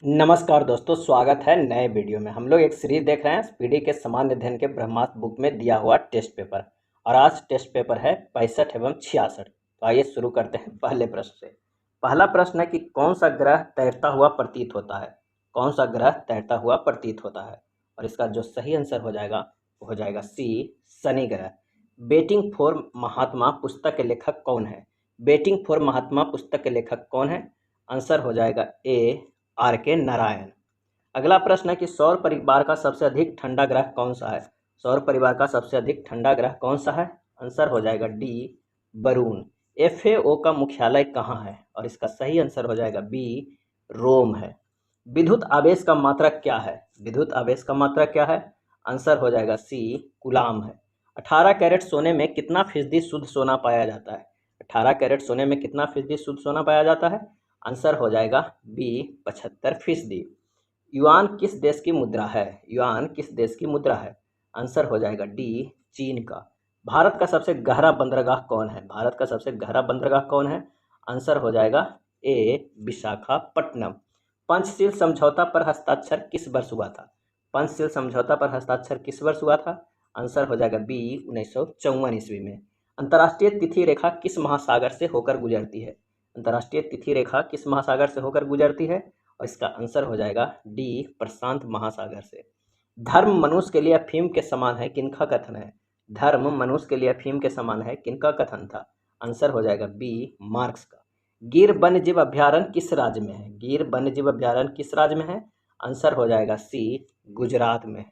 नमस्कार दोस्तों, स्वागत है नए वीडियो में। हम लोग एक सीरीज देख रहे हैं पीडी के सामान्य अध्ययन के ब्रह्मास्त्र बुक में दिया हुआ टेस्ट पेपर। और आज टेस्ट पेपर है 65 एवं 66। तो आइए शुरू करते हैं पहले प्रश्न से। पहला प्रश्न है कि कौन सा ग्रह तैरता हुआ प्रतीत होता है। कौन सा ग्रह तैरता हुआ प्रतीत होता है। और इसका जो सही आंसर हो जाएगा वो हो जाएगा सी, शनि ग्रह। बेटिंग फॉर महात्मा पुस्तक के लेखक कौन है। बेटिंग फॉर महात्मा पुस्तक के लेखक कौन है। आंसर हो जाएगा ए, आर के नारायण। अगला प्रश्न है कि सौर परिवार का सबसे अधिक ठंडा ग्रह कौन सा है। सौर परिवार का सबसे अधिक ठंडा ग्रह कौन सा है। आंसर हो जाएगा डी, वरुण। एफएओ का मुख्यालय कहाँ है। और इसका सही आंसर हो जाएगा बी, रोम है। विद्युत आवेश का मात्रक क्या है। विद्युत आवेश का मात्रक क्या है। आंसर हो जाएगा सी, कूलाम है। 18 कैरेट सोने में कितना फीसदी शुद्ध सोना पाया जाता है। 18 कैरेट सोने में कितना फीसदी शुद्ध सोना पाया जाता है। आंसर हो जाएगा बी, 75%। युआन किस देश की मुद्रा है। युआन किस देश की मुद्रा है। आंसर हो जाएगा डी, चीन का। भारत का सबसे गहरा बंदरगाह कौन है। भारत का सबसे गहरा बंदरगाह कौन है। आंसर हो जाएगा ए, विशाखापट्टनम। पंचशील समझौता पर हस्ताक्षर किस वर्ष हुआ था। पंचशील समझौता पर हस्ताक्षर किस वर्ष हुआ था। आंसर हो जाएगा बी, 1954 ईस्वी में। अंतर्राष्ट्रीय तिथि रेखा किस महासागर से होकर गुजरती है। अंतर्राष्ट्रीय तिथि रेखा किस महासागर से होकर गुजरती है। और इसका आंसर हो जाएगा डी, प्रशांत महासागर से। धर्म मनुष्य के लिए अफीम के समान है किनका कथन है। धर्म मनुष्य के लिए अफीम के समान है किनका कथन था। आंसर हो जाएगा बी, मार्क्स का। गिर वन्य जीव अभ्यारण्य किस राज्य में है। गिर वन्य जीव अभ्यारण्य किस राज्य में है। आंसर हो जाएगा सी, गुजरात में।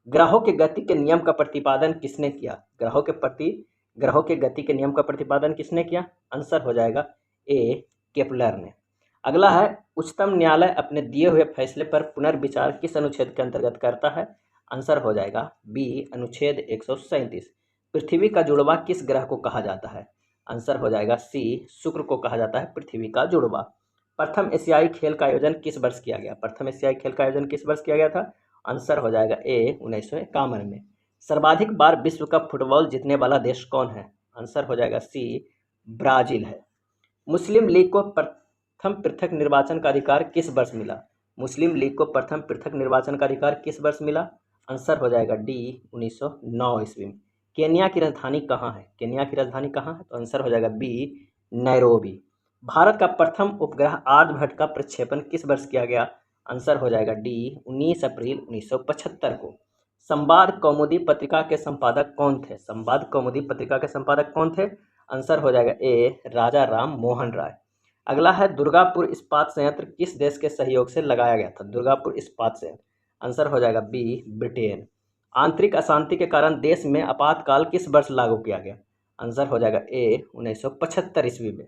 ग्रहों के गति के नियम का प्रतिपादन किसने किया। ग्रहों के गति के नियम का प्रतिपादन किसने किया। आंसर हो जाएगा ए, केपलर ने। अगला है उच्चतम न्यायालय अपने दिए हुए फैसले पर पुनर्विचार किस अनुच्छेद के अंतर्गत करता है। आंसर हो जाएगा बी, अनुच्छेद 137। पृथ्वी का जुड़वा किस ग्रह को कहा जाता है। आंसर हो जाएगा सी, शुक्र को कहा जाता है पृथ्वी का जुड़वा। प्रथम एशियाई खेल का आयोजन किस वर्ष किया गया। प्रथम एशियाई खेल का आयोजन किस वर्ष किया गया था। आंसर हो जाएगा ए, 1951 में। सर्वाधिक बार विश्व कप फुटबॉल जीतने वाला देश कौन है। आंसर हो जाएगा सी, ब्राजील है। मुस्लिम लीग को प्रथम पृथक निर्वाचन का अधिकार किस वर्ष मिला। मुस्लिम लीग को प्रथम पृथक निर्वाचन का अधिकार किस वर्ष मिला। आंसर हो जाएगा डी, 1909 ईस्वी में। केन्या की राजधानी कहाँ है। केन्या की राजधानी कहाँ है। तो आंसर हो जाएगा बी, नैरोबी। भारत का प्रथम उपग्रह आर्यभट्ट का प्रक्षेपण किस वर्ष किया गया। आंसर हो जाएगा डी, 19 अप्रैल 1975 को। संवाद कौमुदी पत्रिका के संपादक कौन थे। संवाद कौमुदी पत्रिका के संपादक कौन थे। आंसर हो जाएगा ए, राजा राम मोहन राय। अगला है दुर्गापुर इस्पात संयंत्र किस देश के सहयोग से लगाया गया था। दुर्गापुर इस्पात संयंत्र। आंसर हो जाएगा बी, ब्रिटेन। आंतरिक अशांति के कारण देश में आपातकाल किस वर्ष लागू किया गया। आंसर हो जाएगा ए, 1975 ईस्वी में।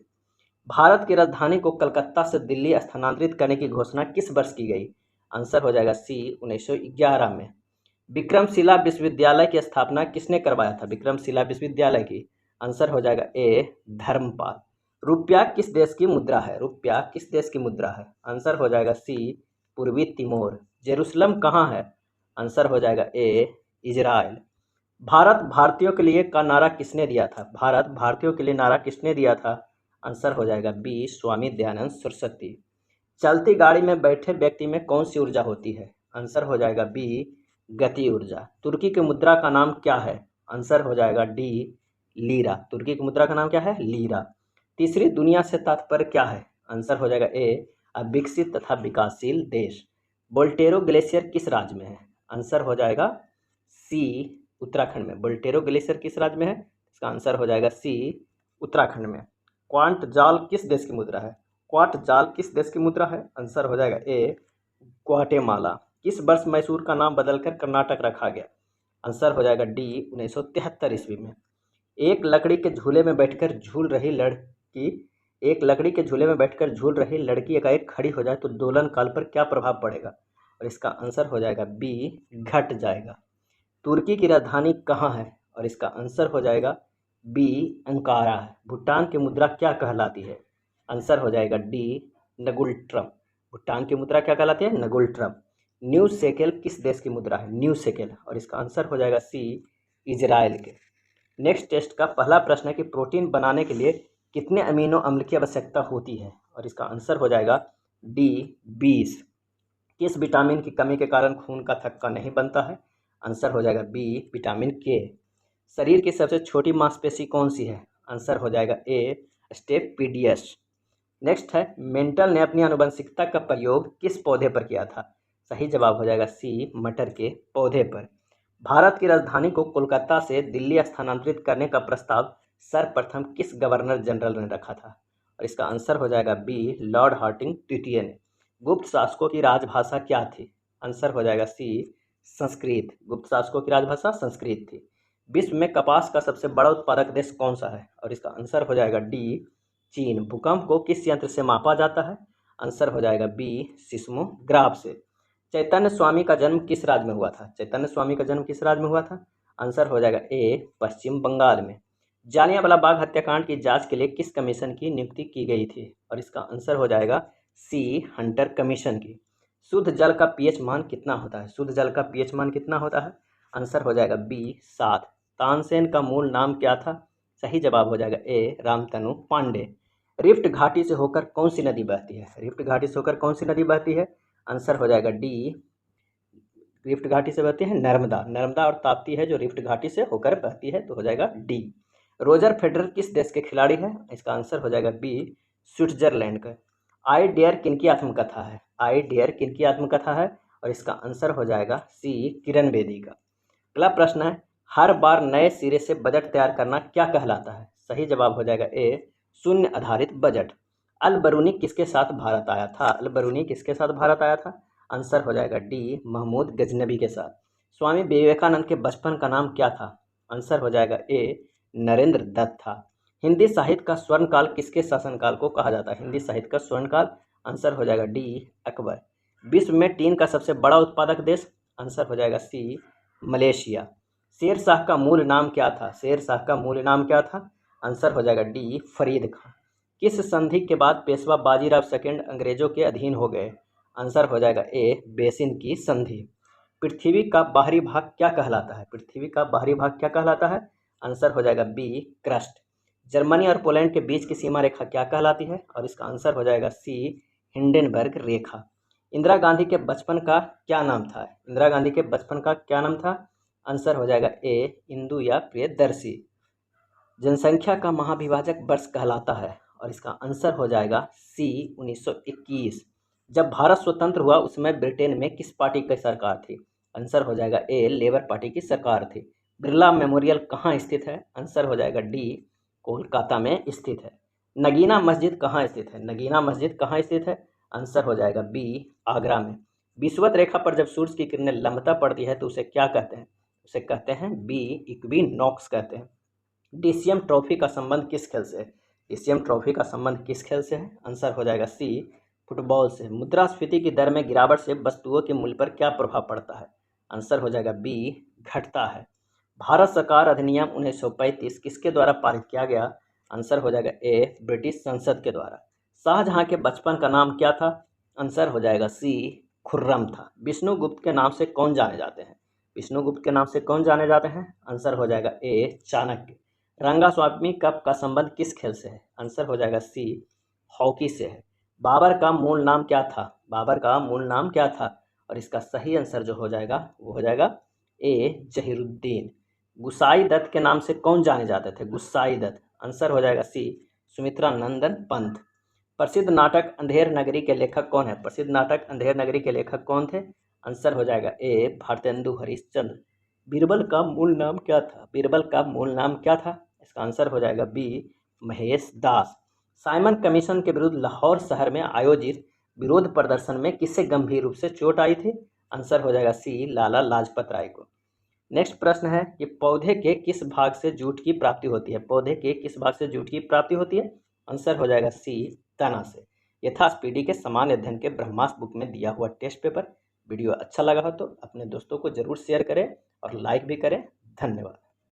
भारत की राजधानी को कलकत्ता से दिल्ली स्थानांतरित करने की घोषणा किस वर्ष की गई। आंसर हो जाएगा सी, 1911 में। विक्रमशिला विश्वविद्यालय की स्थापना किसने करवाया था। विक्रमशिला विश्वविद्यालय की। आंसर हो जाएगा ए, धर्मपाल। रुपया किस देश की मुद्रा है। रुपया किस देश की मुद्रा है। आंसर हो जाएगा सी, पूर्वी तिमोर। जेरूसलम कहाँ है। आंसर हो जाएगा ए, इजराइल। भारत भारतीयों के लिए का नारा किसने दिया था। भारत भारतीयों के लिए नारा किसने दिया था। आंसर हो जाएगा बी, स्वामी दयानंद सरस्वती। चलती गाड़ी में बैठे व्यक्ति में कौन सी ऊर्जा होती है। आंसर हो जाएगा बी, गति ऊर्जा। तुर्की की मुद्रा का नाम क्या है। आंसर हो जाएगा डी, लीरा। तुर्की की मुद्रा का नाम क्या है, लीरा। तीसरी दुनिया से तात्पर्य क्या है। आंसर हो जाएगा ए, अविकसित तथा विकासशील देश। बोल्टेरो ग्लेशियर किस राज्य में है। आंसर हो जाएगा सी, उत्तराखंड में। बोल्टेरो ग्लेशियर किस राज्य में है। इसका आंसर हो जाएगा सी, उत्तराखंड में। क्वांट जाल किस देश की मुद्रा है। क्वांट जाल किस देश की मुद्रा है। आंसर हो जाएगा ए, ग्वाटेमाला। किस वर्ष मैसूर का नाम बदलकर कर्नाटक रखा गया। आंसर हो जाएगा डी, 1973 ईस्वी में। एक लकड़ी के झूले में बैठकर झूल रही लड़की एक लकड़ी के झूले में बैठकर झूल रही लड़की एकाएक खड़ी हो जाए तो दोलन काल पर क्या प्रभाव पड़ेगा। और इसका आंसर हो जाएगा बी, घट जाएगा। तुर्की की राजधानी कहाँ है। और इसका आंसर हो जाएगा बी, अंकारा है। भूटान की मुद्रा क्या कहलाती है। आंसर हो जाएगा डी, नगुल्ट्रम। भूटान की मुद्रा क्या कहलाती है, नगुल्ट्रम। न्यू शेकेल किस देश की मुद्रा है। New shekel. और इसका आंसर हो जाएगा सी, इजराइल के। नेक्स्ट टेस्ट का पहला प्रश्न है कि प्रोटीन बनाने के लिए कितने अमीनो अम्ल की आवश्यकता होती है। और इसका आंसर हो जाएगा डी, 20। किस विटामिन की कमी के कारण खून का थक्का नहीं बनता है? आंसर हो जाएगा बी विटामिन के। शरीर की सबसे छोटी मांसपेशी कौन सी है? आंसर हो जाएगा ए स्टेपीडियस। नेक्स्ट है, मेंटल ने अपनी आनुवंशिकता का प्रयोग किस पौधे पर किया था? सही जवाब हो जाएगा सी मटर के पौधे पर। भारत की राजधानी को कोलकाता से दिल्ली स्थानांतरित करने का प्रस्ताव सर्वप्रथम किस गवर्नर जनरल ने रखा था? और इसका आंसर हो जाएगा बी लॉर्ड हार्डिंग तृतीय ने। गुप्त शासकों की राजभाषा क्या थी? आंसर हो जाएगा सी संस्कृत। गुप्त शासकों की राजभाषा संस्कृत थी। विश्व में कपास का सबसे बड़ा उत्पादक देश कौन सा है? और इसका आंसर हो जाएगा डी चीन। भूकंप को किस यंत्र से मापा जाता है? आंसर हो जाएगा बी सिस्मोग्राफ से। चैतन्य स्वामी का जन्म किस राज्य में हुआ था? चैतन्य स्वामी का जन्म किस राज्य में हुआ था? आंसर हो जाएगा ए पश्चिम बंगाल में। जालियांवाला बाग हत्याकांड की जांच के लिए किस कमीशन की नियुक्ति की गई थी? और इसका आंसर हो जाएगा सी हंटर कमीशन की। शुद्ध जल का पीएच मान कितना होता है? शुद्ध जल का पीएच मान कितना होता है? आंसर हो जाएगा बी 7। तानसेन का मूल नाम क्या था? सही जवाब हो जाएगा ए रामतनु पांडे। रिफ्ट घाटी से होकर कौन सी नदी बहती है? रिफ्ट घाटी से होकर कौन सी नदी बहती है? आंसर हो जाएगा डी रिफ्ट घाटी से बहती है नर्मदा। नर्मदा और ताप्ती है जो रिफ्ट घाटी से होकर बहती है, तो हो जाएगा डी। रोजर फेडरर किस देश के खिलाड़ी हैं? इसका आंसर हो जाएगा बी स्विट्जरलैंड का। आई डेयर किनकी आत्मकथा है? आई डेयर किनकी आत्मकथा है? और इसका आंसर हो जाएगा सी किरण बेदी का। अगला प्रश्न है, हर बार नए सिरे से बजट तैयार करना क्या कहलाता है? सही जवाब हो जाएगा ए शून्य आधारित बजट। अल बरूनी किसके साथ भारत आया था? अल बरूनी किसके साथ भारत आया था? आंसर हो जाएगा डी महमूद गजनबी के साथ। स्वामी विवेकानंद के बचपन का नाम क्या था? आंसर हो जाएगा ए नरेंद्र दत्त था। हिंदी साहित्य का स्वर्णकाल किसके शासनकाल को कहा जाता है? हिंदी साहित्य का स्वर्णकाल आंसर हो जाएगा डी अकबर। विश्व में टीन का सबसे बड़ा उत्पादक देश? आंसर हो जाएगा सी मलेशिया। शेर शाह का मूल नाम क्या था? शेर शाह का मूल नाम क्या था? आंसर हो जाएगा डी फरीद खान। किस संधि के बाद पेशवा बाजीराव सेकंड अंग्रेजों के अधीन हो गए? आंसर हो जाएगा ए बेसिन की संधि। पृथ्वी का बाहरी भाग क्या कहलाता है? पृथ्वी का बाहरी भाग क्या कहलाता है? आंसर हो जाएगा बी क्रस्ट। जर्मनी और पोलैंड के बीच की सीमा रेखा क्या कहलाती है? और इसका आंसर हो जाएगा सी हिंडनबर्ग रेखा। इंदिरा गांधी के बचपन का क्या नाम था? इंदिरा गांधी के बचपन का क्या नाम था? आंसर हो जाएगा ए इंदु या प्रियदर्शी। जनसंख्या का महाविभाजक वर्ष कहलाता है? और इसका आंसर हो जाएगा सी 1921। जब भारत स्वतंत्र हुआ उस समय ब्रिटेन में किस पार्टी की सरकार थी? आंसर हो जाएगा ए लेबर पार्टी की सरकार थी। बिरला मेमोरियल कहाँ स्थित है? आंसर हो जाएगा डी कोलकाता में स्थित है। नगीना मस्जिद कहाँ स्थित है? नगीना मस्जिद कहाँ स्थित है? आंसर हो जाएगा बी आगरा में। विषुवत रेखा पर जब सूर्य की किरणें लंबता पड़ती है तो उसे क्या कहते हैं? उसे कहते हैं बी इक्विनॉक्स कहते हैं। डीसीएम ट्रॉफी का संबंध किस खेल से है? डीसीएम ट्रॉफी का संबंध किस खेल से है? आंसर हो जाएगा सी फुटबॉल से। मुद्रास्फीति की दर में गिरावट से वस्तुओं के मूल्य पर क्या प्रभाव पड़ता है? आंसर हो जाएगा बी घटता है। भारत सरकार अधिनियम 1935 किसके द्वारा पारित किया गया? आंसर हो जाएगा ए ब्रिटिश संसद के द्वारा। शाहजहां के बचपन का नाम क्या था? आंसर हो जाएगा सी खुर्रम था। विष्णुगुप्त के नाम से कौन जाने जाते हैं? विष्णुगुप्त के नाम से कौन जाने जाते हैं? आंसर हो जाएगा ए चाणक्य। रंगास्वामी कप का संबंध किस खेल से है? आंसर हो जाएगा सी हॉकी से है। बाबर का मूल नाम क्या था? बाबर का मूल नाम क्या था? और इसका सही आंसर जो हो जाएगा वो हो जाएगा ए जहीरुद्दीन। गुसाई दत्त के नाम से कौन जाने जाते थे? गुसाई दत्त। आंसर हो जाएगा सी सुमित्रा नंदन पंत। प्रसिद्ध नाटक अंधेर नगरी के लेखक कौन है? प्रसिद्ध नाटक अंधेर नगरी के लेखक कौन थे? आंसर हो जाएगा ए भारतेंदु हरिश्चंद्र। बीरबल का मूल नाम क्या था? बीरबल का मूल नाम क्या था? इसका आंसर हो जाएगा बी महेश दास। साइमन कमीशन के विरुद्ध लाहौर शहर में आयोजित विरोध प्रदर्शन में किससे गंभीर रूप से चोट आई थी? आंसर हो जाएगा सी लाला लाजपत राय को। नेक्स्ट प्रश्न है कि पौधे के किस भाग से जूट की प्राप्ति होती है? पौधे के किस भाग से जूट की प्राप्ति होती है? आंसर हो जाएगा सी तना से। ये था स्पीडी के सामान्य अध्ययन के ब्रह्मास्त्र बुक में दिया हुआ टेस्ट पेपर। वीडियो अच्छा लगा हो तो अपने दोस्तों को जरूर शेयर करें और लाइक भी करें। धन्यवाद।